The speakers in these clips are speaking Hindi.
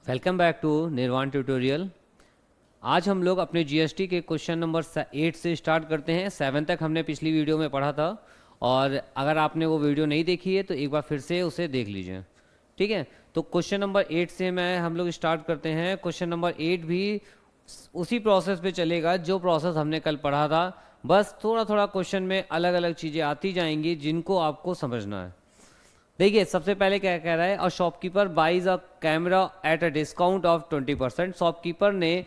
वेलकम बैक टू निर्वाण ट्यूटोरियल। आज हम लोग अपने जीएसटी के क्वेश्चन नंबर 8 से स्टार्ट करते हैं। 7 तक हमने पिछली वीडियो में पढ़ा था, और अगर आपने वो वीडियो नहीं देखी है तो एक बार फिर से उसे देख लीजिए। ठीक है, तो क्वेश्चन नंबर 8 से हम लोग स्टार्ट करते हैं। क्वेश्चन नंबर 8 भी उसी प्रोसेस पे चलेगा जो प्रोसेस हमने कल पढ़ा था, बस थोड़ा थोड़ा क्वेश्चन में अलग अलग चीज़ें आती जाएंगी जिनको आपको समझना है। देखिए, सबसे पहले क्या कह रहा है, a shopkeeper buys a camera at a discount of 20%। Shopkeeper ने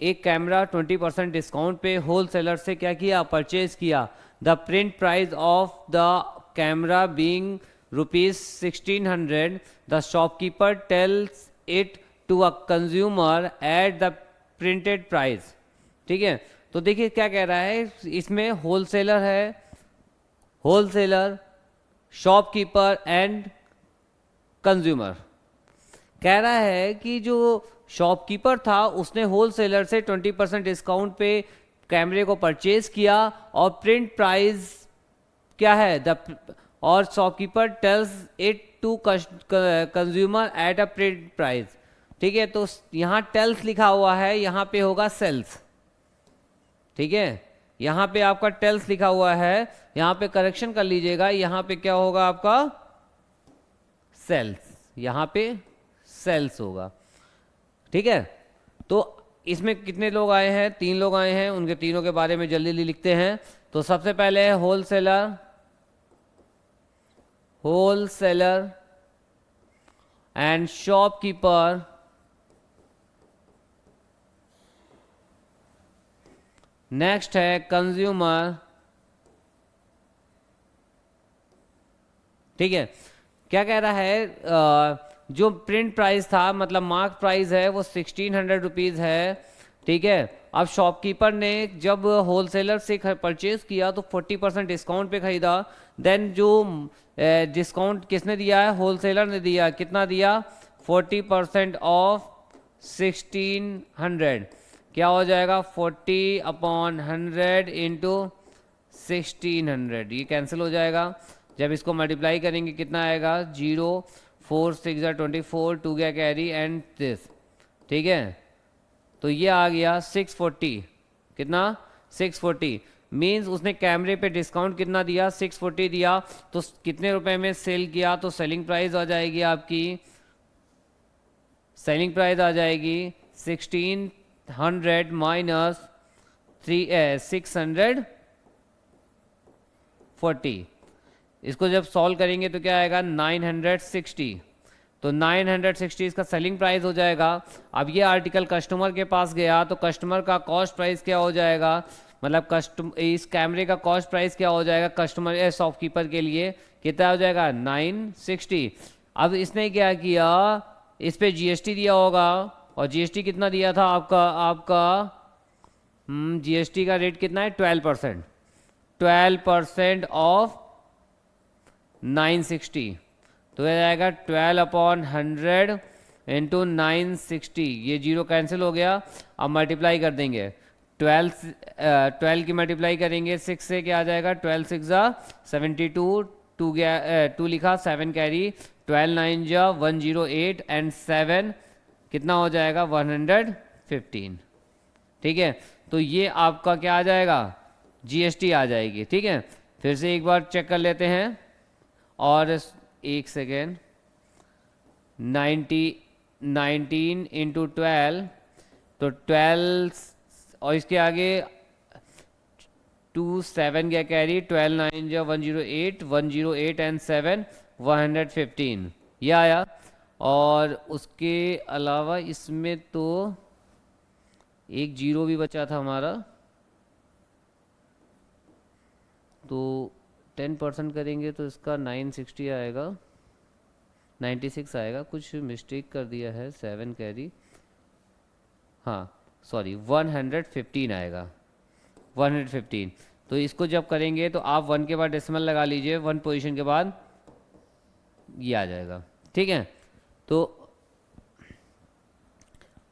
एक कैमरा 20% डिस्काउंट पे होल सेलर से क्या किया, परचेज किया। The print price of the camera being ₹1600, the shopkeeper tells it to a consumer at the printed price. ठीक है, तो देखिए क्या कह रहा है, इसमें होलसेलर है, होलसेलर, शॉपकीपर एंड कंज्यूमर। कह रहा है कि जो शॉपकीपर था उसने होलसेलर से 20% डिस्काउंट पे कैमरे को परचेज किया, और प्रिंट प्राइस क्या है, और shopkeeper tells it to consumer at a print price. ठीक है, तो यहाँ टेल्स लिखा हुआ है, यहाँ पे होगा सेल्स। ठीक है, यहाँ पे आपका टेल्स लिखा हुआ है, यहाँ पे करेक्शन कर लीजिएगा, यहाँ पे क्या होगा आपका, सेल्स। यहाँ पे सेल्स होगा। ठीक है, तो इसमें कितने लोग आए हैं, 3 लोग आए हैं, उनके तीनों के बारे में जल्दी जल्दी लिखते हैं। तो सबसे पहले है wholesaler, wholesaler and shopkeeper. Next है कंज्यूमर। ठीक है, क्या कह रहा है, जो प्रिंट प्राइस था, मतलब मार्क प्राइस है, वो 1600 रुपीज़ है। ठीक है, अब शॉपकीपर ने जब होलसेलर से परचेज किया तो 40% डिस्काउंट पे खरीदा। देन जो डिस्काउंट किसने दिया है, होलसेलर ने दिया। कितना दिया, 40% ऑफ 1600। क्या हो जाएगा, 40/100 इंटू 1600। ये कैंसिल हो जाएगा। जब इसको मल्टीप्लाई करेंगे कितना आएगा, 0, 4, 6 24, 2 गया कैरी एंड दिस। ठीक है, तो ये आ गया 640। कितना, 640। मीन्स उसने कैमरे पे डिस्काउंट कितना दिया, 640 दिया। तो कितने रुपए में सेल किया, तो सेलिंग प्राइस आ जाएगी आपकी, सेलिंग प्राइस आ जाएगी 1600 माइनस 640। इसको जब सॉल्व करेंगे तो क्या आएगा, 960। तो 960 इसका सेलिंग प्राइस हो जाएगा। अब ये आर्टिकल कस्टमर के पास गया तो कस्टमर का कॉस्ट प्राइस क्या हो जाएगा, मतलब इस कैमरे का कॉस्ट प्राइस क्या हो जाएगा कस्टमर शॉपकीपर के लिए, कितना हो जाएगा, 960। अब इसने क्या किया, इस पे जीएसटी दिया होगा, और जीएसटी कितना दिया था आपका जीएसटी का रेट कितना है, 12%। 12% ऑफ 960, तो यह जाएगा 12/100 इंटू 960। ये 0 कैंसिल हो गया। अब मल्टीप्लाई कर देंगे, 12 की मल्टीप्लाई करेंगे 6 से, क्या आ जाएगा, 12 6 72, 2 गया 2 लिखा, 7 कैरी, 12 9 108 एंड 7 कितना हो जाएगा, 115। ठीक है, तो ये आपका क्या आ जाएगा, जीएसटी आ जाएगी। ठीक है, फिर से एक बार चेक कर लेते हैं, और एक सेकेंड, 19 इंटू 12, तो 12, और इसके आगे 2 7 गया कैरी, 12 9 108, 108 एंड 7 115, ये आया। और उसके अलावा इसमें तो एक 0 भी बचा था हमारा, तो 10% करेंगे तो इसका 960 आएगा, 96 आएगा। कुछ मिस्टेक कर दिया है, 7 कैरी, हाँ सॉरी, 115 आएगा, 115। तो इसको जब करेंगे तो आप 1 के बाद डेसिमल लगा लीजिए, 1 पोजीशन के बाद ये आ जाएगा। ठीक है, तो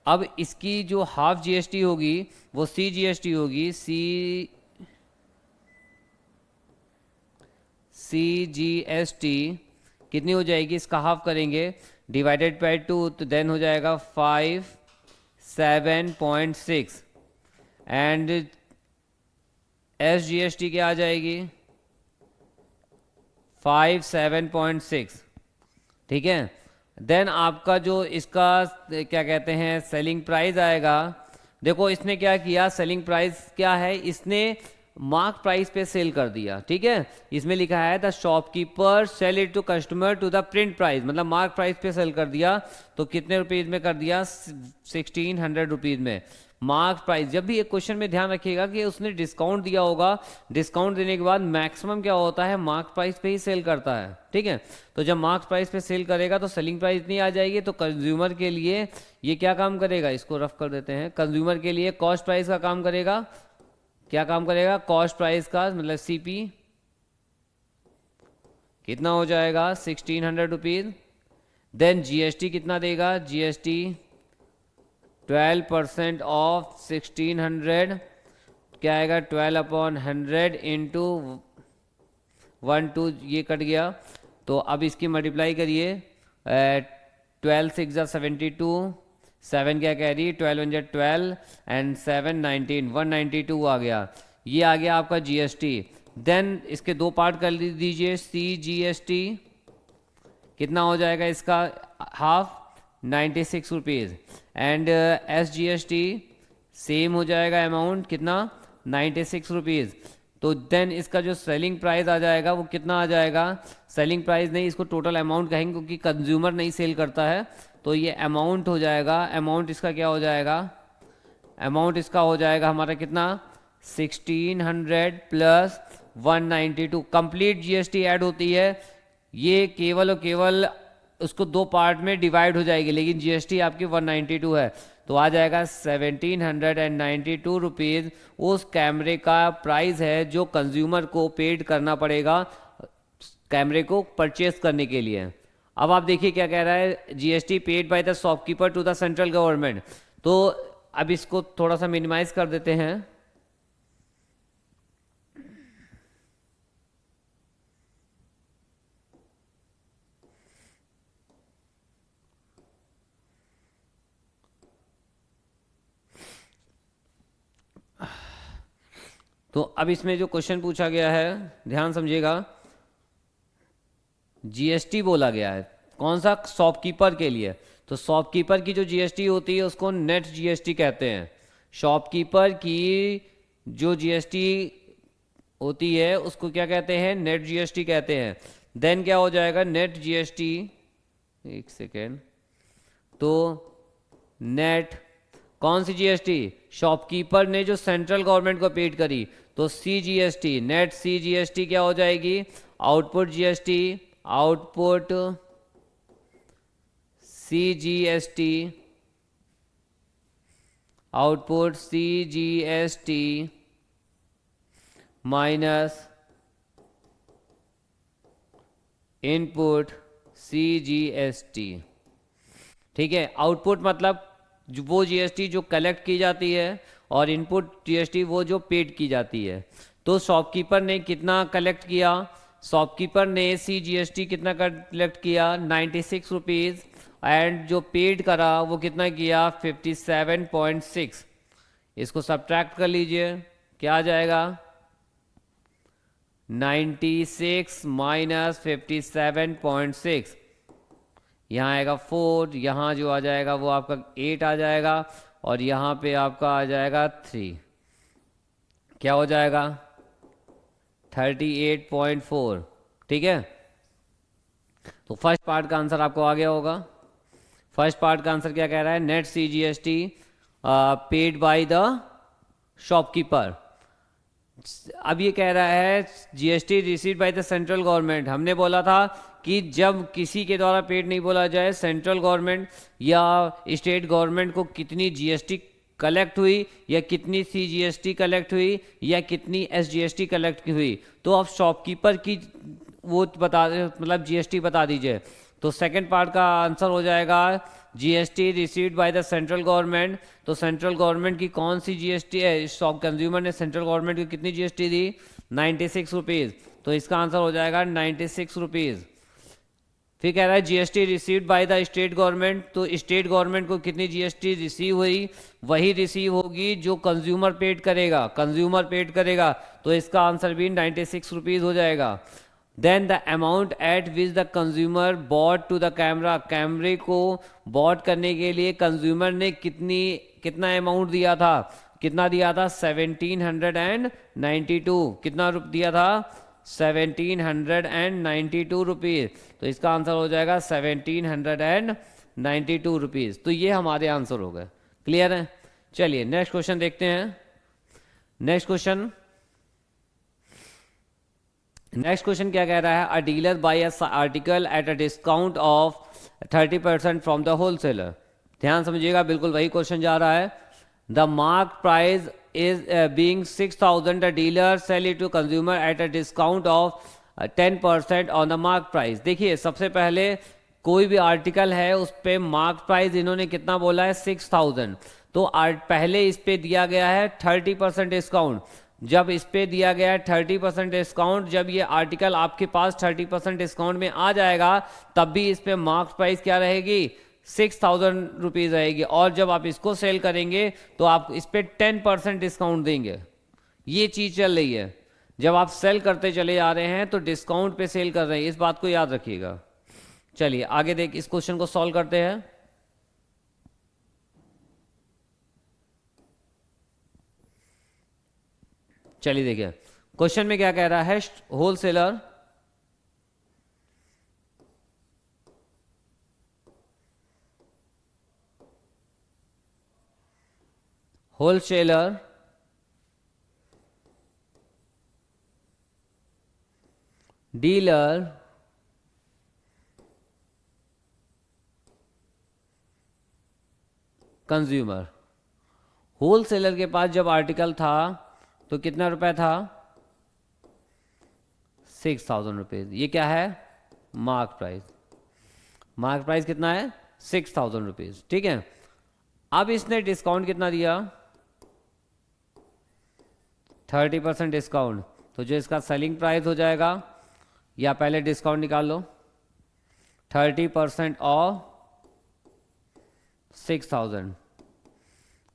अब इसकी जो हाफ जीएसटी होगी वो सीजीएसटी होगी, सीजीएसटी कितनी हो जाएगी, इसका हाफ करेंगे, डिवाइडेड बाई 2 तो देन हो जाएगा 57.6 एंड SGST क्या आ जाएगी 57.6, ठीक है। देन आपका जो इसका क्या कहते हैं सेलिंग प्राइस आएगा, देखो इसने क्या किया, सेलिंग प्राइस क्या है, इसने मार्क प्राइस पे सेल कर दिया, ठीक है। इसमें लिखा है the shopkeeper sell it to customer to the print price, मतलब मार्क प्राइस पे सेल कर दिया। तो कितने रुपीज़ में कर दिया 1600 रुपीज़ में मार्क प्राइस। जब भी एक क्वेश्चन में ध्यान रखिएगा कि उसने डिस्काउंट दिया होगा, डिस्काउंट देने के बाद मैक्सिमम क्या होता है मार्क प्राइस पे ही सेल करता है, ठीक है। तो जब मार्क प्राइस पे सेल करेगा तो सेलिंग प्राइस इतनी आ जाएगी, तो कंज्यूमर के लिए ये क्या काम करेगा, इसको रफ कर देते हैं, कंज्यूमर के लिए कॉस्ट प्राइस का काम करेगा। क्या काम करेगा, कॉस्ट प्राइस का, मतलब CP कितना हो जाएगा 1600 रुपीज़। देन GST कितना देगा, GST 12% ऑफ 1600 क्या आएगा 12/100 इंटू 1 ये कट गया। तो अब इसकी मल्टीप्लाई करिए, 12 6 72, 7 क्या कह रही 12 1 12 एंड 7 19 192 आ गया। ये आ गया आपका GST। देन इसके दो पार्ट कर दीजिए, CGST कितना हो जाएगा इसका half 96 rupees and SGST same हो जाएगा अमाउंट कितना 96 रुपीज़। तो देन इसका जो सेलिंग प्राइस आ जाएगा वो कितना आ जाएगा, सेलिंग प्राइस नहीं इसको टोटल अमाउंट कहेंगे क्योंकि कंज्यूमर नहीं सेल करता है, तो ये अमाउंट हो जाएगा। अमाउंट इसका क्या हो जाएगा, अमाउंट इसका हो जाएगा हमारा कितना 1600 प्लस 192। कंप्लीट GST ऐड होती है, ये केवल और केवल उसको दो पार्ट में डिवाइड हो जाएगी, लेकिन GST आपकी 192 है, तो आ जाएगा 1792 रुपीज़ उस कैमरे का प्राइस है जो कंज्यूमर को पेड करना पड़ेगा कैमरे को परचेस करने के लिए। अब आप देखिए क्या कह रहा है, GST paid by the shopkeeper to the central government. तो अब इसको थोड़ा सा मिनिमाइज कर देते हैं, तो अब इसमें जो क्वेश्चन पूछा गया है ध्यान समझिएगा, GST बोला गया है कौन सा, शॉपकीपर के लिए। तो शॉपकीपर की जो GST होती है उसको नेट GST कहते हैं। शॉपकीपर की जो GST होती है उसको क्या कहते हैं, नेट GST कहते हैं। देन क्या हो जाएगा नेट GST, एक सेकेंड, तो नेट कौन सी GST, शॉपकीपर ने जो सेंट्रल गवर्नमेंट को पेड करी, तो CGST, नेट CGST क्या हो जाएगी, output GST, output CGST, output CGST minus input CGST, ठीक है। आउटपुट मतलब वो GST जो कलेक्ट की जाती है और इनपुट GST वो जो पेड की जाती है। तो शॉपकीपर ने कितना कलेक्ट किया, शॉपकीपर ने CGST कितना कलेक्ट किया 96 रुपीज़ एंड जो पेड करा वो कितना किया 57.6। इसको सब्ट्रैक्ट कर लीजिए, क्या आ जाएगा 96 माइनस 57.6, यहाँ आएगा 4, यहाँ जो आ जाएगा वो आपका 8 आ जाएगा और यहाँ पे आपका आ जाएगा 3, क्या हो जाएगा 38.4, ठीक है। तो फर्स्ट पार्ट का आंसर आपको आ गया होगा। फर्स्ट पार्ट का आंसर क्या कह रहा है, net CGST paid by the shopkeeper. अब ये कह रहा है GST received by the central government. हमने बोला था कि जब किसी के द्वारा पेड नहीं बोला जाए, सेंट्रल गवर्नमेंट या स्टेट गवर्नमेंट को कितनी GST कलेक्ट हुई या कितनी CGST कलेक्ट हुई या कितनी SGST कलेक्ट हुई, तो आप शॉपकीपर की वो बता मतलब GST बता दीजिए। तो सेकंड पार्ट का आंसर हो जाएगा GST received by the central government. तो सेंट्रल गवर्नमेंट की कौन सी GST है, शॉप कंज्यूमर ने सेंट्रल गवर्नमेंट को कितनी GST दी 96 रुपीज़। तो इसका आंसर हो जाएगा 96 रुपीज़। फिर कह रहा है GST received by the state government, तो स्टेट गवर्नमेंट को कितनी जीएसटी रिसीव हुई, वही रिसीव होगी जो कंज्यूमर पेड करेगा, कंज्यूमर पेड करेगा, तो इसका आंसर भी 96 रुपीज़ हो जाएगा। Then the amount at which the consumer bought to the camera, कैमरे को बॉट करने के लिए कंज्यूमर ने कितना अमाउंट दिया था, कितना दिया था 1792, कितना दिया था 1792 रुपीज़, तो इसका आंसर हो जाएगा 1792 रुपीज़। तो ये हमारे आंसर हो गए। क्लियर है? चलिए नेक्स्ट क्वेश्चन देखते हैं। नेक्स्ट क्वेश्चन क्या कह रहा है, a dealer buy a article at a discount of 30% from the wholesaler. ध्यान समझिएगा, बिल्कुल वही क्वेश्चन जा रहा है। The mark price is being 6,000, the dealer sell it to consumer at a discount of 10% on the mark price। देखिए सबसे पहले कोई भी आर्टिकल है उस पे मार्क प्राइस इन्होंने कितना बोला है 6,000, तो पहले इस पे दिया गया है 30% डिस्काउंट। जब इस पे दिया गया है 30% डिस्काउंट, जब ये आर्टिकल आपके पास 30% डिस्काउंट में आ जाएगा तब भी इस पे मार्क प्राइस क्या रहेगी 6,000 रुपीज़ रहेगी, और जब आप इसको सेल करेंगे तो आप इस पे 10% डिस्काउंट देंगे। ये चीज़ चल रही है, जब आप सेल करते चले जा रहे हैं तो डिस्काउंट पे सेल कर रहे हैं, इस बात को याद रखिएगा। चलिए आगे देख, इस क्वेश्चन को सॉल्व करते हैं। चलिए देखिए क्वेश्चन में क्या कह रहा है, होलसेलर डीलर कंज्यूमर। होलसेलर के पास जब आर्टिकल था तो कितना रुपए था 6,000 रुपीज। ये क्या है मार्क प्राइस, मार्क प्राइस कितना है 6,000 रुपीज, ठीक है। अब इसने डिस्काउंट कितना दिया 30% डिस्काउंट, तो जो इसका सेलिंग प्राइस हो जाएगा, या पहले डिस्काउंट निकाल लो, 30% ऑफ 6,000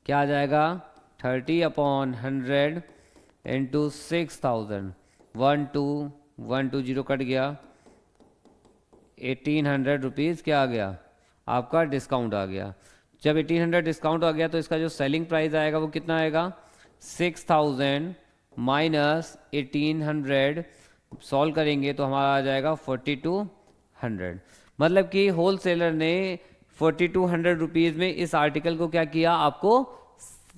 क्या आ जाएगा 30/100 इंटू 6,000, 1,2,1,2,0 कट गया, 1,800 रुपीज़ क्या आ गया आपका डिस्काउंट आ गया। जब 1,800 डिस्काउंट आ गया तो इसका जो सेलिंग प्राइस आएगा वो कितना आएगा 6,000 माइनस 1,800, सॉल्व करेंगे तो हमारा आ जाएगा 4,200। मतलब कि होलसेलर ने 4,200 रुपीज़ में इस आर्टिकल को क्या किया, आपको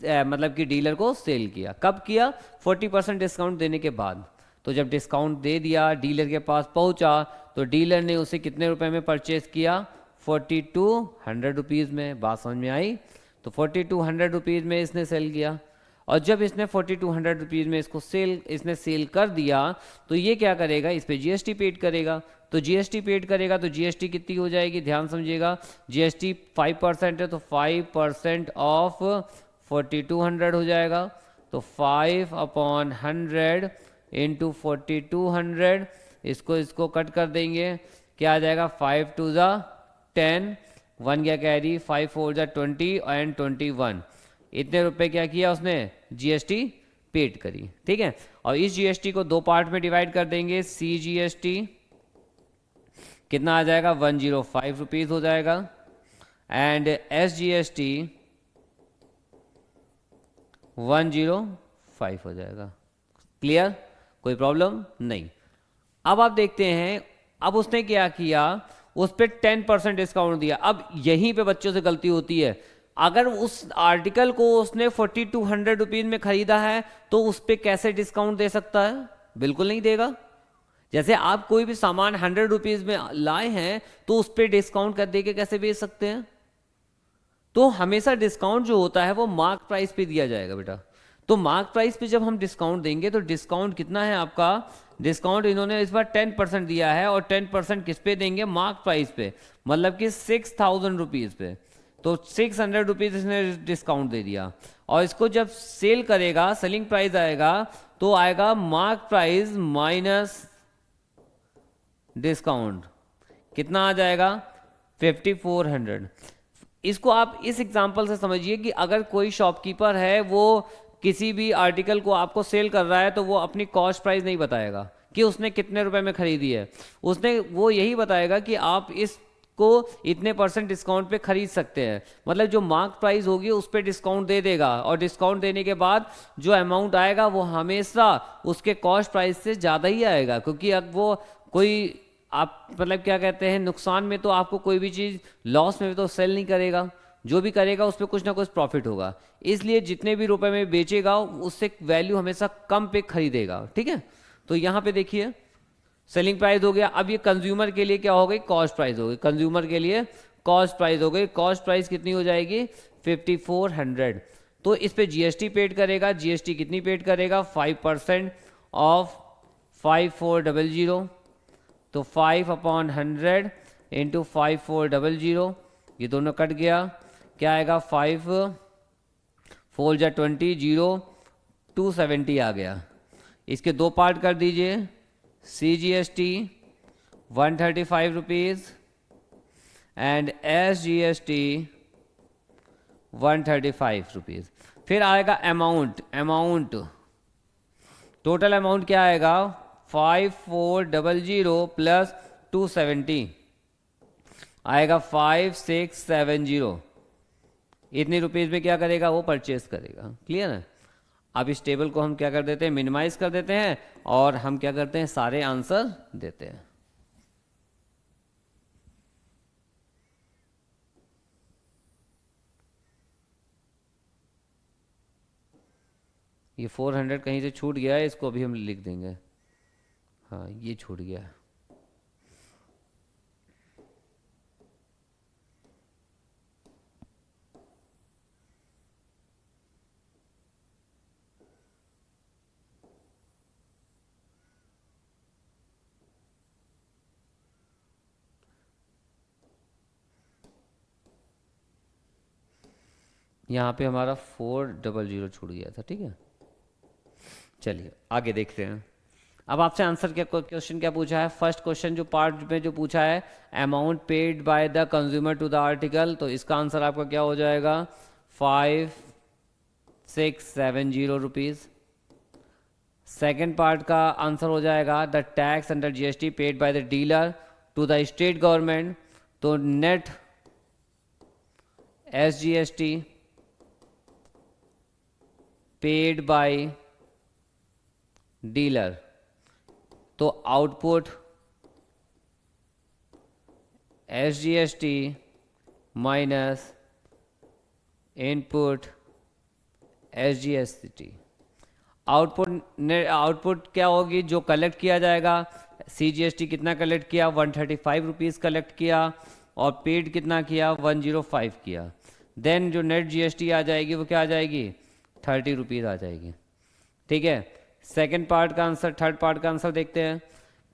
मतलब कि डीलर को सेल किया। कब किया 40% डिस्काउंट देने के बाद। तो जब डिस्काउंट दे दिया, डीलर के पास पहुंचा, तो डीलर ने उसे कितने रुपए में परचेज किया 4,200 रुपीज़ में। बात समझ में आई? तो 4,200 रुपीज़ में इसने सेल किया, और जब इसने 4,200 रुपीज़ में इसने सेल कर दिया तो ये क्या करेगा, इस पे जीएसटी पेड करेगा। तो जीएसटी पेड करेगा तो जीएसटी कितनी हो जाएगी, ध्यान समझिएगा, जीएसटी 5% है तो 5% ऑफ 4,200 हो जाएगा। तो 5/100 इंटू 4,200, इसको कट कर देंगे, क्या आ जाएगा 5 2 ज़ा 10, 1 क्या कैरी, 5 4 ज़ा 20 एंड 21, इतने रुपए क्या किया उसने जीएसटी पेड करी, ठीक है। और इस जीएसटी को दो पार्ट में डिवाइड कर देंगे, सी जीएसटी कितना आ जाएगा 105 रुपीज़ हो जाएगा, एंड एस जीएसटी 105 हो जाएगा। क्लियर? कोई प्रॉब्लम नहीं। अब आप देखते हैं, अब उसने क्या किया, उस पर 10% डिस्काउंट दिया। अब यहीं पे बच्चों से गलती होती है, अगर उस आर्टिकल को उसने 4,200 रुपीज़ में खरीदा है तो उस पर कैसे डिस्काउंट दे सकता है, बिल्कुल नहीं देगा। जैसे आप कोई भी सामान 100 रुपीज़ में लाए हैं तो उस पर डिस्काउंट कर दे के कैसे बेच सकते हैं। तो हमेशा डिस्काउंट जो होता है वो मार्क प्राइस पे दिया जाएगा बेटा। तो मार्क प्राइस पे जब हम डिस्काउंट देंगे तो डिस्काउंट कितना है आपका, डिस्काउंट इन्होंने इस बार 10% दिया है, और 10% किस पे देंगे, मार्क प्राइस पे, मतलब कि 6,000 रुपीज़ पे। तो 600 रुपीज़ इसने डिस्काउंट दे दिया, और इसको जब सेल करेगा, सेलिंग प्राइस आएगा तो आएगा मार्क प्राइस माइनस डिस्काउंट, कितना आ जाएगा 5400। इसको आप इस एग्जांपल से समझिए कि अगर कोई शॉपकीपर है वो किसी भी आर्टिकल को आपको सेल कर रहा है तो वो अपनी कॉस्ट प्राइस नहीं बताएगा कि उसने कितने रुपए में खरीदी है, उसने वो यही बताएगा कि आप इसको इतने % डिस्काउंट पे खरीद सकते हैं। मतलब जो मार्क प्राइस होगी उस पर डिस्काउंट दे देगा, और डिस्काउंट देने के बाद जो अमाउंट आएगा वो हमेशा उसके कॉस्ट प्राइस से ज़्यादा ही आएगा, क्योंकि अब वो कोई आप मतलब क्या कहते हैं नुकसान में तो आपको कोई भी चीज़ लॉस में तो सेल नहीं करेगा, जो भी करेगा उस पर कुछ ना कुछ प्रॉफिट होगा। इसलिए जितने भी रुपए में बेचेगा उससे वैल्यू हमेशा कम पे खरीदेगा। ठीक है, तो यहाँ पे देखिए सेलिंग प्राइस हो गया। अब ये कंज्यूमर के लिए क्या हो गई, कॉस्ट प्राइस हो गई। कंज्यूमर के लिए कॉस्ट प्राइस हो गई। कॉस्ट प्राइस कितनी हो जाएगी 5400। तो इस पे जीएसटी पेड करेगा। जीएसटी कितनी पेड करेगा 5% ऑफ 5400। तो 5/100 इंटू 5400, ये दोनों कट गया, क्या आएगा 5 4 जा 20 0 270 आ गया। इसके दो पार्ट कर दीजिए। CGST 135 rupees and SGST 135 rupees. फिर आएगा अमाउंट टोटल अमाउंट क्या आएगा 5400 प्लस 270 आएगा 5670। इतनी रुपीज़ में क्या करेगा वो परचेस करेगा। क्लियर है। अब इस टेबल को हम क्या कर देते हैं मिनिमाइज कर देते हैं और हम क्या करते हैं सारे आंसर देते हैं। ये 400 कहीं से छूट गया है, इसको अभी हम लिख देंगे। हाँ ये छूट गया है। यहाँ पे हमारा 400 छूट गया था। ठीक है, चलिए आगे देखते हैं। अब आपसे आंसर क्या क्वेश्चन क्या पूछा है। फर्स्ट क्वेश्चन जो पार्ट में जो पूछा है amount paid by the consumer to the article, तो इसका आंसर आपका क्या हो जाएगा 5670 रुपीज़। सेकेंड पार्ट का आंसर हो जाएगा the tax under GST paid by the dealer to the state government, तो net SGST paid by dealer, तो output SGST minus input SGST। Output क्या होगी जो कलेक्ट किया जाएगा। CGST कितना कलेक्ट किया 135 रुपीज़ कलेक्ट किया और पेड कितना किया 105 किया। देन जो नेट GST आ जाएगी वो क्या आ जाएगी 30 रुपीज़ आ जाएगी। ठीक है, सेकेंड पार्ट का आंसर थर्ड पार्ट का आंसर देखते हैं।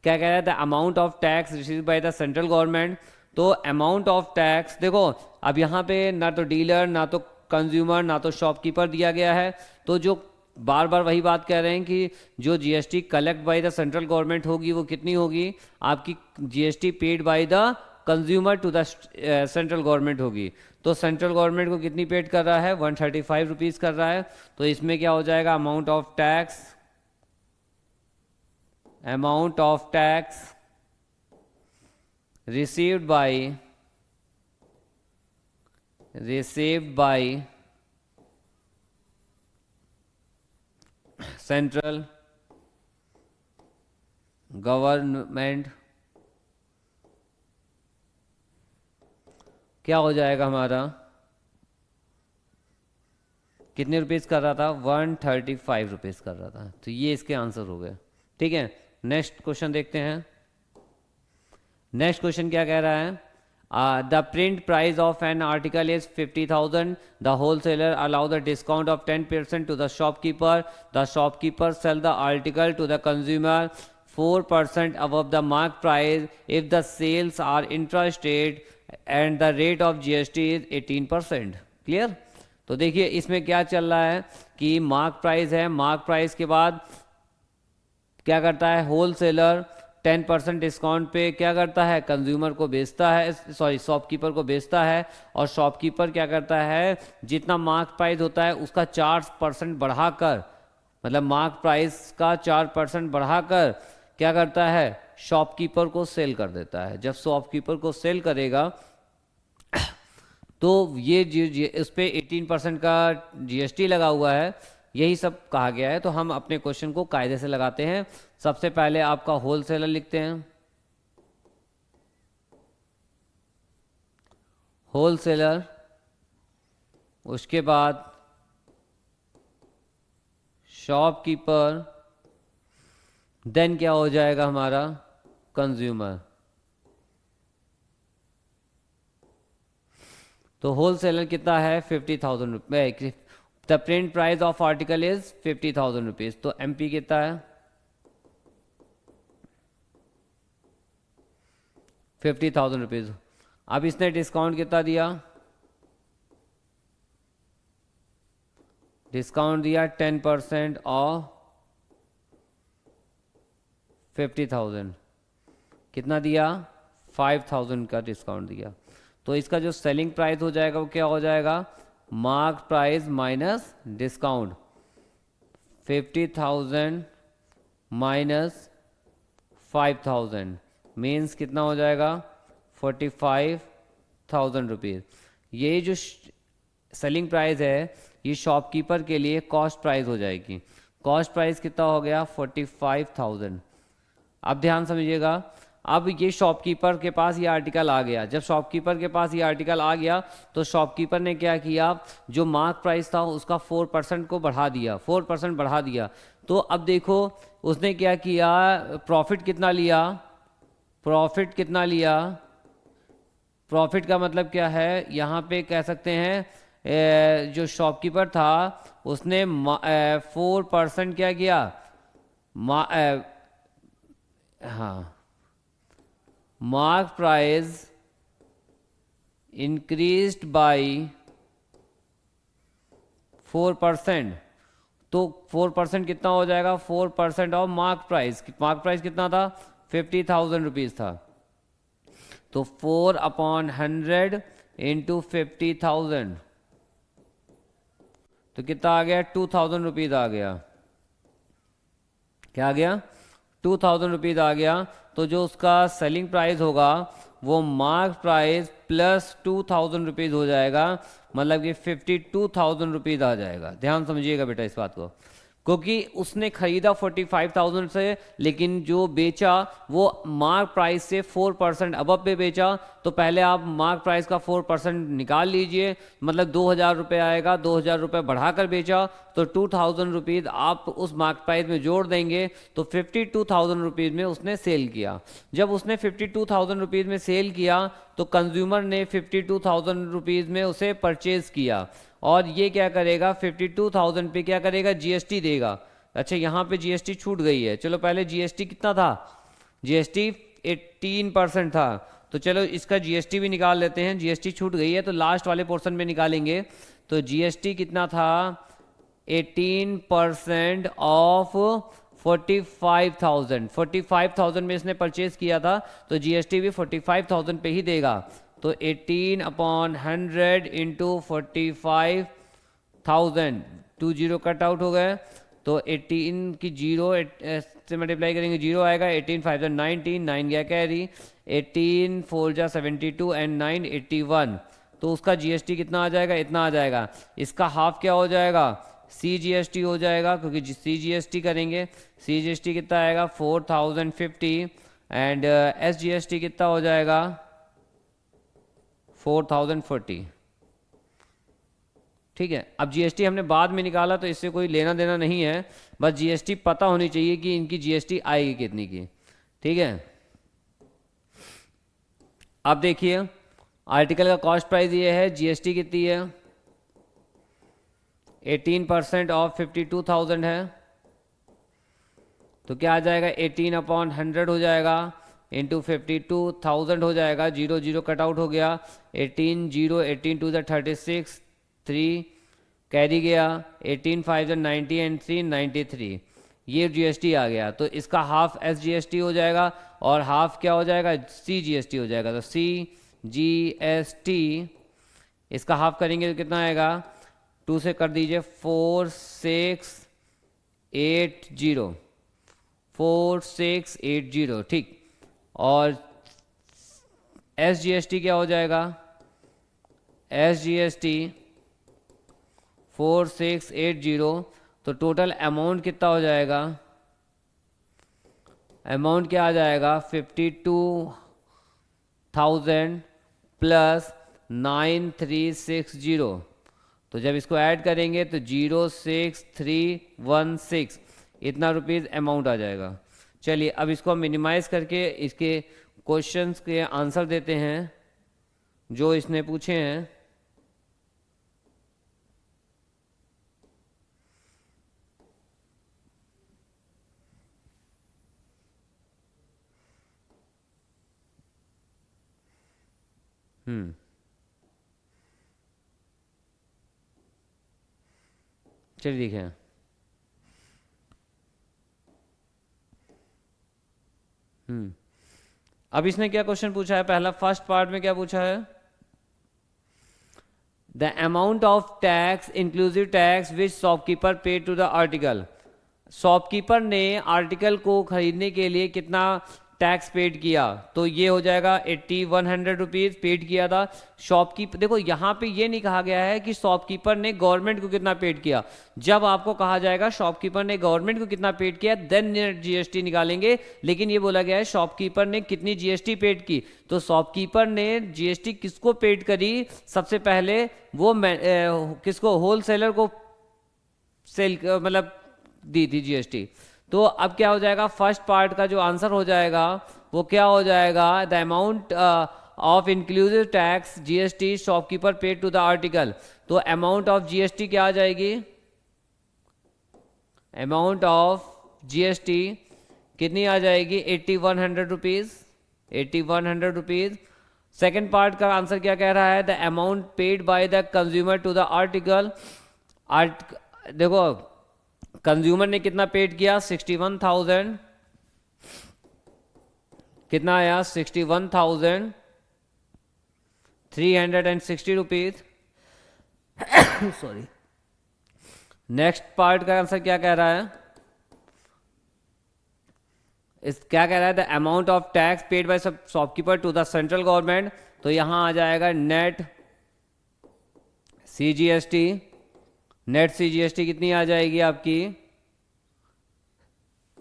क्या कह रहा है the amount of tax receive by the central government, तो अमाउंट ऑफ टैक्स देखो अब यहाँ पे ना तो डीलर ना तो कंज्यूमर ना तो शॉपकीपर दिया गया है, तो जो बार बार वही बात कह रहे हैं कि जो GST collect by the central government होगी वो कितनी होगी आपकी GST paid by the consumer to the central government होगी। तो सेंट्रल गवर्नमेंट को कितनी पेड कर रहा है 135 रुपीज़ कर रहा है, तो इसमें क्या हो जाएगा amount of tax received by central government क्या हो जाएगा हमारा कितने रुपीज़ कर रहा था 135 रुपीज़ कर रहा था। तो ये इसके आंसर हो गए। ठीक है, नेक्स्ट क्वेश्चन देखते हैं। नेक्स्ट क्वेश्चन क्या कह रहा है the print price of an article is 50,000, the wholesaler allow the discount of 10% to the shopkeeper sell the article to the consumer 4% above the mark price if the sales are intra-state and the rate of GST is 18%। Clear. तो देखिए इसमें क्या चल रहा है कि मार्क प्राइस है, मार्क प्राइस के बाद क्या करता है होलसेलर 10% डिस्काउंट पे क्या करता है, कंज्यूमर को बेचता है, सॉरी शॉपकीपर को बेचता है, और शॉपकीपर क्या करता है, जितना मार्क प्राइस होता है उसका 4% बढ़ाकर, मतलब मार्क प्राइस का 4% बढ़ाकर क्या करता है, शॉपकीपर को सेल कर देता है। जब शॉपकीपर को सेल करेगा तो ये इस पे 18% का जीएसटी लगा हुआ है, यही सब कहा गया है। तो हम अपने क्वेश्चन को कायदे से लगाते हैं। सबसे पहले आपका होलसेलर लिखते हैं, होलसेलर, उसके बाद शॉपकीपर, देन क्या हो जाएगा हमारा, कंज्यूमर। तो होलसेलर कितना है, 50,000 रुपये। The print price of article is 50,000 rupees. तो एमपी कितना है, 50,000 रुपीज। अब इसने डिस्काउंट कितना दिया, डिस्काउंट दिया 10% ऑफ 50,000। कितना दिया, 5,000 का डिस्काउंट दिया। तो इसका जो सेलिंग प्राइस हो जाएगा वो क्या हो जाएगा, mark price minus discount, 50,000 minus 5,000 means कितना हो जाएगा, 45,000 रुपीज़। ये जो सेलिंग प्राइस है ये शॉपकीपर के लिए कॉस्ट प्राइस हो जाएगी। कॉस्ट प्राइस कितना हो गया, 45,000। अब ध्यान समझिएगा, अब ये शॉपकीपर के पास ये आर्टिकल आ गया। जब शॉपकीपर के पास ये आर्टिकल आ गया तो शॉपकीपर ने क्या किया, जो मार्क प्राइस था उसका 4% को बढ़ा दिया, 4% बढ़ा दिया। तो अब देखो उसने क्या किया, प्रॉफिट कितना लिया, प्रॉफिट कितना लिया, प्रॉफिट का मतलब क्या है, यहाँ पे कह सकते हैं जो शॉपकीपर था उसने 4% क्या किया, हाँ, मार्क प्राइस इंक्रीज्ड बाय 4%। तो 4% कितना हो जाएगा, 4% of mark price. Mark price कितना था, 50,000 रुपीज़ था। तो 4/100 इंटू 50,000 तो कितना आ गया, 2,000 रुपीज़ आ गया। क्या आ गया, 2,000 रुपीज़ आ गया। तो जो उसका सेलिंग प्राइस होगा वो मार्क प्राइस प्लस 2,000 रुपीज़ हो जाएगा, मतलब कि 52,000 रुपीज़ आ जाएगा। ध्यान समझिएगा बेटा इस बात को, क्योंकि उसने खरीदा 45,000 से, लेकिन जो बेचा वो मार्क प्राइस से 4% अबव पे बेचा। तो पहले आप मार्क प्राइस का 4% निकाल लीजिए, मतलब 2,000 रुपये आएगा। 2,000 रुपये बढ़ाकर बेचा तो 2,000 रुपीज़ आप उस मार्क प्राइस में जोड़ देंगे, तो 52,000 रुपीज़ में उसने सेल किया। जब उसने 52,000 रुपीज़ में सेल किया तो कंज्यूमर ने 52,000 रुपीज़ में उसे परचेज़ किया, और ये क्या करेगा, 52,000 पे क्या करेगा, जीएसटी देगा। अच्छा, यहाँ पे जीएसटी छूट गई है। चलो पहले जीएसटी कितना था, जीएसटी 18% था। तो चलो इसका जीएसटी भी निकाल लेते हैं। जीएसटी छूट गई है तो लास्ट वाले पोर्शन में निकालेंगे। तो जीएसटी कितना था, 18% ऑफ 45,000। 45,000 में इसने परचेज किया था तो जीएसटी भी 45,000 पे ही देगा। तो 18/100 इंटू 45,000, 2 जीरो कट आउट हो गए। तो 18 की जीरो से मल्टीप्लाई करेंगे, जीरो आएगा। 18 5 जा 19, 9 गया कैरी, 18 4 जा 72 एंड 9 81। तो उसका जीएसटी कितना आ जाएगा, इतना आ जाएगा। इसका हाफ क्या हो जाएगा, सीजीएसटी हो जाएगा, क्योंकि सीजीएसटी करेंगे। सीजीएसटी कितना आएगा, 4,050 एंड एसजीएसटी कितना हो जाएगा, 4,040। ठीक है, अब जीएसटी हमने बाद में निकाला तो इससे कोई लेना देना नहीं है, बस जीएसटी पता होनी चाहिए कि इनकी जीएसटी आएगी कितनी की। ठीक है, अब देखिए आर्टिकल का कॉस्ट प्राइस ये है, जीएसटी कितनी है, 18% ऑफ 52,000 है। तो क्या आ जाएगा, 18/100 हो जाएगा इंटू 52,000 हो जाएगा। जीरो जीरो कट आउट हो गया। 18 जीरो 18 टू द 36, 3 कैरी गया। 18 5 द 90 एंड 3 93। ये जीएसटी आ गया, तो इसका हाफ एसजीएसटी हो जाएगा और हाफ क्या हो जाएगा, सीजीएसटी हो जाएगा। तो सीजीएसटी इसका हाफ करेंगे तो कितना आएगा, 2 से कर दीजिए, 4680, 4680, ठीक। और एसजीएसटी क्या हो जाएगा, एसजीएसटी 4680, तो टोटल अमाउंट कितना हो जाएगा, अमाउंट क्या आ जाएगा, 52,000 प्लस 9360। तो जब इसको ऐड करेंगे तो 06316 इतना रुपीज़ अमाउंट आ जाएगा। चलिए अब इसको हम मिनिमाइज करके इसके क्वेश्चंस के आंसर देते हैं जो इसने पूछे हैं। चलिए देखें, अब इसने क्या क्वेश्चन पूछा है, पहला फर्स्ट पार्ट में क्या पूछा है, the amount of tax inclusive tax which shopkeeper पे टू द आर्टिकल। शॉपकीपर ने आर्टिकल को खरीदने के लिए कितना टैक्स पेड किया, तो ये हो जाएगा 8100 रुपीज़ पेड किया था शॉपकीपर। देखो यहाँ पे ये नहीं कहा गया है कि शॉपकीपर ने गवर्नमेंट को कितना पेड किया। जब आपको कहा जाएगा शॉपकीपर ने गवर्नमेंट को कितना पेड किया देन जीएसटी निकालेंगे, लेकिन ये बोला गया है शॉपकीपर ने कितनी जीएसटी पेड की। तो शॉपकीपर ने जीएसटी किसको पेड करी, सबसे पहले वो किसको, होलसेलर को सेल मतलब दी थी जीएसटी। तो अब क्या हो जाएगा, फर्स्ट पार्ट का जो आंसर हो जाएगा वो क्या हो जाएगा, the amount of inclusive tax GST shopkeeper paid to the article. तो अमाउंट ऑफ जीएसटी क्या आ जाएगी, अमाउंट ऑफ जीएसटी कितनी आ जाएगी, 8100 रुपीज़, 8100 रुपीज़। सेकेंड पार्ट का आंसर क्या कह रहा है, the amount paid by the consumer to the article. देखो कंज्यूमर ने कितना पेड किया, 61,000, कितना आया, 61,360 रुपीज। सॉरी, नेक्स्ट पार्ट का आंसर क्या कह रहा है, क्या कह रहा है, the amount of tax paid by shopkeeper to the central government. तो यहां आ जाएगा नेट सीजीएसटी, नेट सीजीएसटी कितनी आ जाएगी आपकी,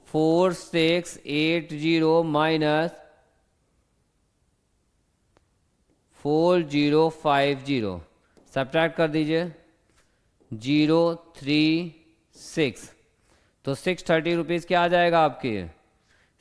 4680 माइनस 4050, सब्ट्रैक्ट कर दीजिए, 036, तो 630 रुपीज़ क्या आ जाएगा आपके,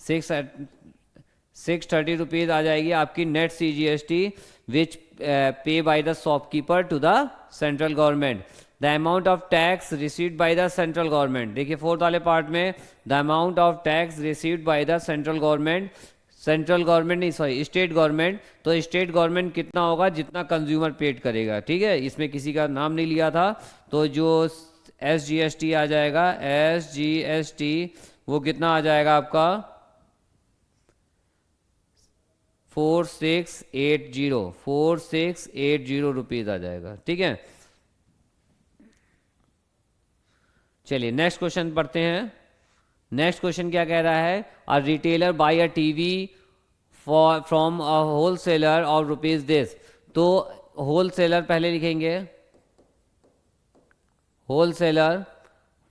630 रुपीज़ आ जाएगी आपकी net CGST which pay by the shopkeeper to the central government. The amount of tax received by the central government, देखिए फोर्थ वाले पार्ट में the amount of tax received by the central government, central government नहीं सॉरी स्टेट गवर्नमेंट। तो स्टेट गवर्नमेंट कितना होगा, जितना कंज्यूमर पेड करेगा, ठीक है, इसमें किसी का नाम नहीं लिया था। तो जो एसजीएसटी आ जाएगा, एसजीएसटी वो कितना आ जाएगा आपका, 4680 रुपीज़ आ जाएगा, ठीक है। चलिए नेक्स्ट क्वेश्चन पढ़ते हैं। नेक्स्ट क्वेश्चन क्या कह रहा है, a retailer buy a TV from a wholesaler of rupees this. तो होलसेलर पहले लिखेंगे, होलसेलर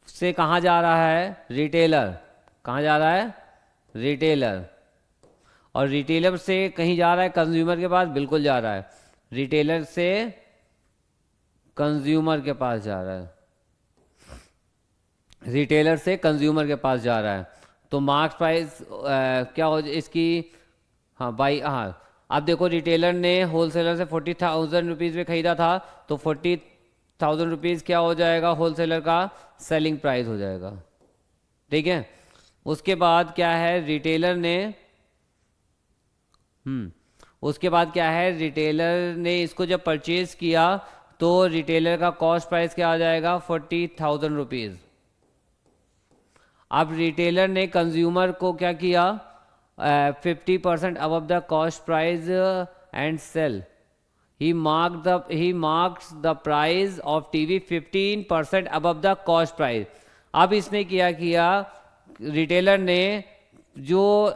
से कहाँ जा रहा है, रिटेलर, कहाँ जा रहा है, रिटेलर, और रिटेलर से कहीं जा रहा है कंज्यूमर के पास, बिल्कुल जा रहा है, रिटेलर से कंज्यूमर के पास जा रहा है, रिटेलर से कंज्यूमर के पास जा रहा है। तो मार्क्स प्राइस क्या हो इसकी, हाँ बाई, हाँ अब देखो रिटेलर ने होलसेलर से 40,000 रुपीज़ में ख़रीदा था, तो 40,000 रुपीज़ क्या हो जाएगा, होलसेलर का सेलिंग प्राइस हो जाएगा, ठीक है। उसके बाद क्या है, रिटेलर ने उसके बाद क्या है, रिटेलर ने इसको जब परचेज किया तो रिटेलर का कॉस्ट प्राइस क्या आ जाएगा, 40,000 रुपीज़। अब रिटेलर ने कंज्यूमर को क्या किया, 50% above the cost price and sell. He marks the price of TV 15% above the cost price. अब इसने किया रिटेलर ने जो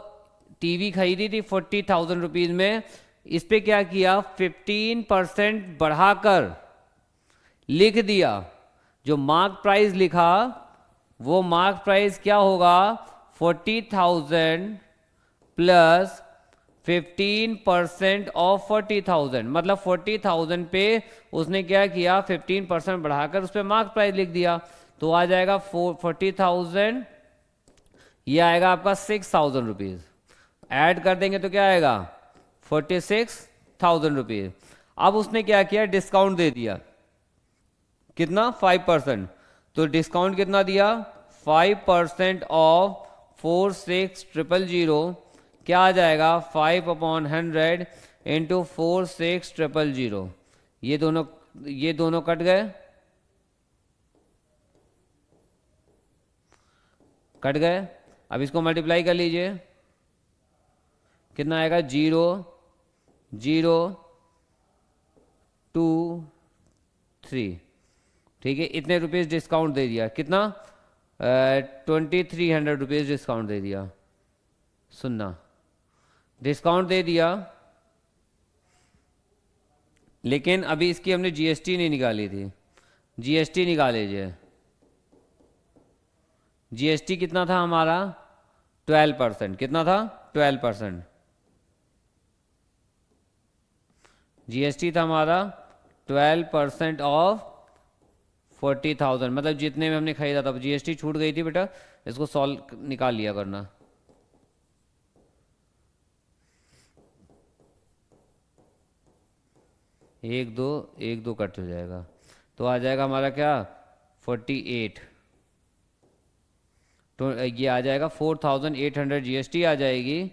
टीवी खरीदी थी 40,000 रुपीज़ में, इस पे क्या किया 15% बढ़ाकर लिख दिया। जो मार्क प्राइस लिखा वो मार्क प्राइस क्या होगा 40,000 प्लस 15% ऑफ 40,000, मतलब 40,000 पे उसने क्या किया 15% बढ़ाकर उस पर मार्क प्राइस लिख दिया। तो आ जाएगा 40,000, ये आएगा आपका 6,000 रुपीज़। ऐड कर देंगे तो क्या आएगा 46,000 रुपीज़। अब उसने क्या किया डिस्काउंट दे दिया, कितना 5%। तो डिस्काउंट कितना दिया 5% ऑफ 46,000 क्या आ जाएगा 5/100 इंटू 46,000। ये दोनों कट गए, अब इसको मल्टीप्लाई कर लीजिए, कितना आएगा 0,0,2,3। ठीक है, इतने रुपीज़ डिस्काउंट दे दिया, कितना 2,300 रुपीज़ डिस्काउंट दे दिया। सुनना, डिस्काउंट दे दिया, लेकिन अभी इसकी हमने जीएसटी नहीं निकाली थी। जीएसटी निकाल लीजिए। जीएसटी कितना था हमारा 12%। कितना था 12%। जीएसटी था हमारा 12% ऑफ 40,000, मतलब जितने में हमने खरीदा था। जीएसटी छूट गई थी बेटा, इसको सॉल्व निकाल लिया करना। एक दो कट हो जाएगा, तो आ जाएगा हमारा क्या 48। तो ये आ जाएगा 4,800 जीएसटी आ जाएगी।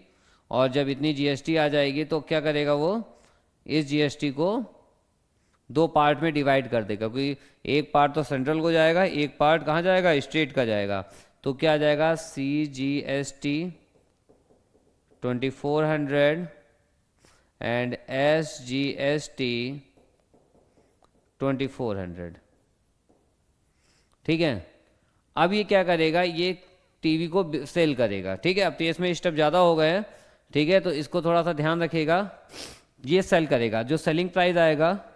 और जब इतनी जीएसटी आ जाएगी तो क्या करेगा वो, इस जीएसटी को दो पार्ट में डिवाइड कर देगा, क्योंकि एक पार्ट तो सेंट्रल को जाएगा, एक पार्ट कहाँ जाएगा स्टेट का जाएगा। तो क्या आ जाएगा CGST 2,400 एंड SGST 2,400। ठीक है, अब ये क्या करेगा, ये टीवी को सेल करेगा। ठीक है, अब तो इसमें स्टेप ज़्यादा हो गए हैं। ठीक है, तो इसको थोड़ा सा ध्यान रखिएगा। ये सेल करेगा, जो सेलिंग प्राइस आएगा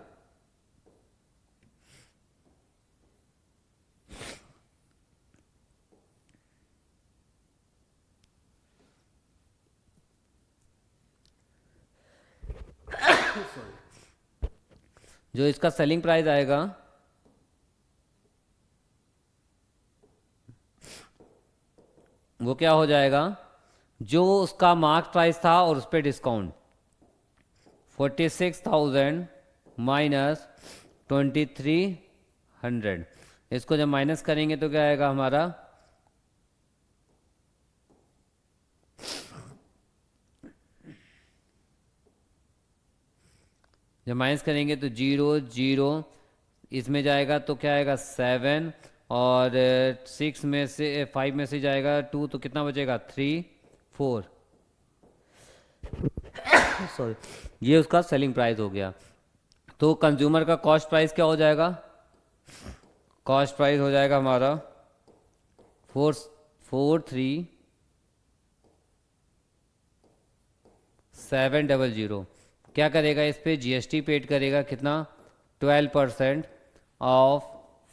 जो इसका सेलिंग प्राइस आएगा वो क्या हो जाएगा, जो उसका मार्क प्राइस था और उस पर डिस्काउंट 46,000 माइनस 2,300। इसको जब माइनस करेंगे तो क्या आएगा हमारा, जब माइनस करेंगे तो 0,0 इसमें जाएगा तो क्या आएगा 7, और 6 में से 5 में से जाएगा 2, तो कितना बचेगा 3, 4। सॉरी, ये उसका सेलिंग प्राइस हो गया। तो कंज्यूमर का कॉस्ट प्राइस क्या हो जाएगा, कॉस्ट प्राइस हो जाएगा हमारा 4,4700। क्या करेगा, इस पे जीएसटी पेड करेगा, कितना 12% ऑफ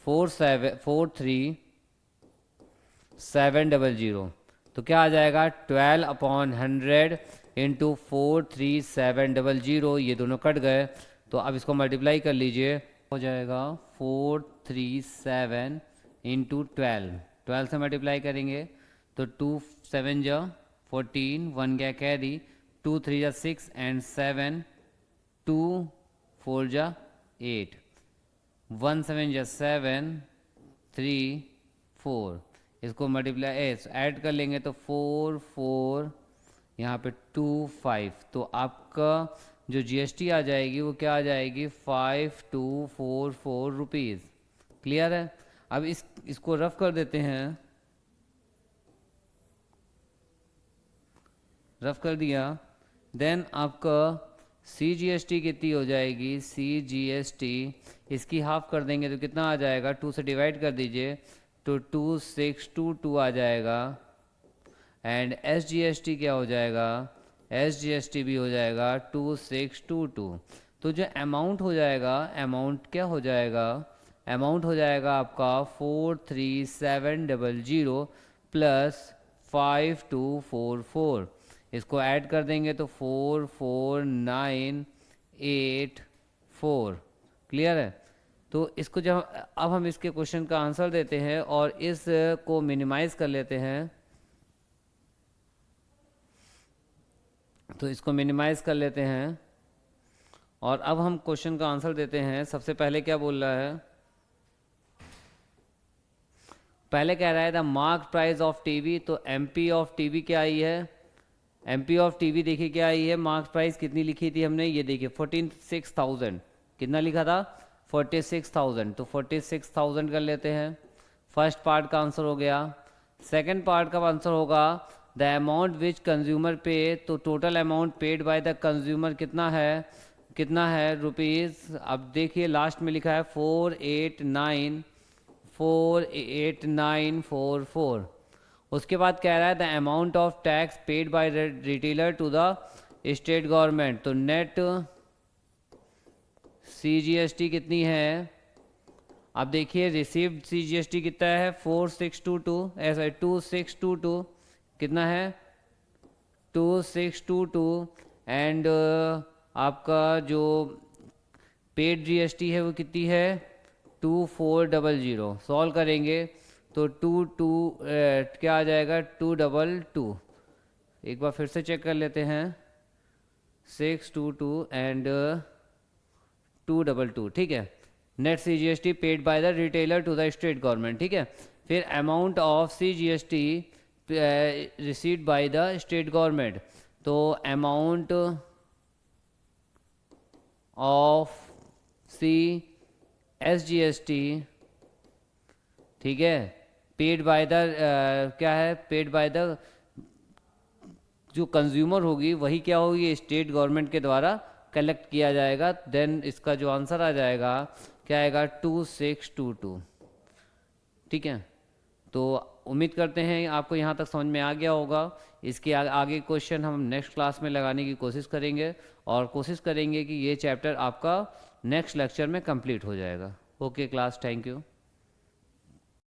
4,4700। तो क्या आ जाएगा 12/100 इंटू 4,3700। ये दोनों कट गए, तो अब इसको मल्टीप्लाई कर लीजिए, हो जाएगा 437 इंटू 12 से मल्टीप्लाई करेंगे तो 2 7 जा 14, 1 गया कैरी, 2 3 जा 6 एंड 7, 2 4 जा 8, 1 7 जा 7, 3 4। इसको मल्टीप्लाई ऐड कर लेंगे तो 4 4 यहाँ पे 2 5। तो आपका जो जीएसटी आ जाएगी वो क्या आ जाएगी 5244 रुपीज़। क्लियर है। अब इसको रफ कर देते हैं, रफ कर दिया। देन आपका CGST कितनी हो जाएगी, CGST इसकी हाफ कर देंगे तो कितना आ जाएगा, 2 से डिवाइड कर दीजिए तो 2622 आ जाएगा। एंड SGST क्या हो जाएगा, SGST भी हो जाएगा 2622। तो जो अमाउंट हो जाएगा, अमाउंट क्या हो जाएगा, अमाउंट हो जाएगा आपका 43700 प्लस 5244। इसको ऐड कर देंगे तो 44984। क्लियर है। तो इसको जब अब हम इसके क्वेश्चन का आंसर देते हैं और इस को मिनिमाइज कर लेते हैं, तो इसको मिनिमाइज कर लेते हैं और अब हम क्वेश्चन का आंसर देते हैं। सबसे पहले क्या बोल रहा है, पहले कह रहा है the mark price of TV, तो MP ऑफ टीवी क्या आई है, MP ऑफ टीवी देखिए क्या आई है, मार्क प्राइस कितनी लिखी थी हमने, ये देखिए 46,000। कितना लिखा था, 46,000। तो 46,000 कर लेते हैं। फर्स्ट पार्ट का आंसर हो गया। सेकंड पार्ट का आंसर होगा द अमाउंट विच कंज्यूमर पे, तो total amount paid by the consumer कितना है, कितना है रुपीज़। अब देखिए लास्ट में लिखा है 48944। उसके बाद कह रहा है the amount of tax paid by retailer to the state government, तो नेट CGST कितनी है। अब देखिए रिसीव्ड CGST कितना है 4622, ऐसा 2622 कितना है 2622। एंड आपका जो पेड GST है वो कितनी है 2400। सॉल्व करेंगे तो 22 क्या आ जाएगा 222। एक बार फिर से चेक कर लेते हैं 622 एंड 222। ठीक है। Net CGST paid by the retailer to the state government. ठीक है। फिर amount of CGST received by the state government, तो अमाउंट ऑफ SGST, ठीक है, पेड बाय द क्या है, पेड बाय द जो कंज्यूमर होगी वही क्या होगी, स्टेट गवर्नमेंट के द्वारा कलेक्ट किया जाएगा। देन इसका जो आंसर आ जाएगा क्या आएगा 2622। ठीक है। तो उम्मीद करते हैं आपको यहाँ तक समझ में आ गया होगा। इसके आगे क्वेश्चन हम नेक्स्ट क्लास में लगाने की कोशिश करेंगे और कोशिश करेंगे कि ये चैप्टर आपका नेक्स्ट लेक्चर में कंप्लीट हो जाएगा। Okay class, thank you.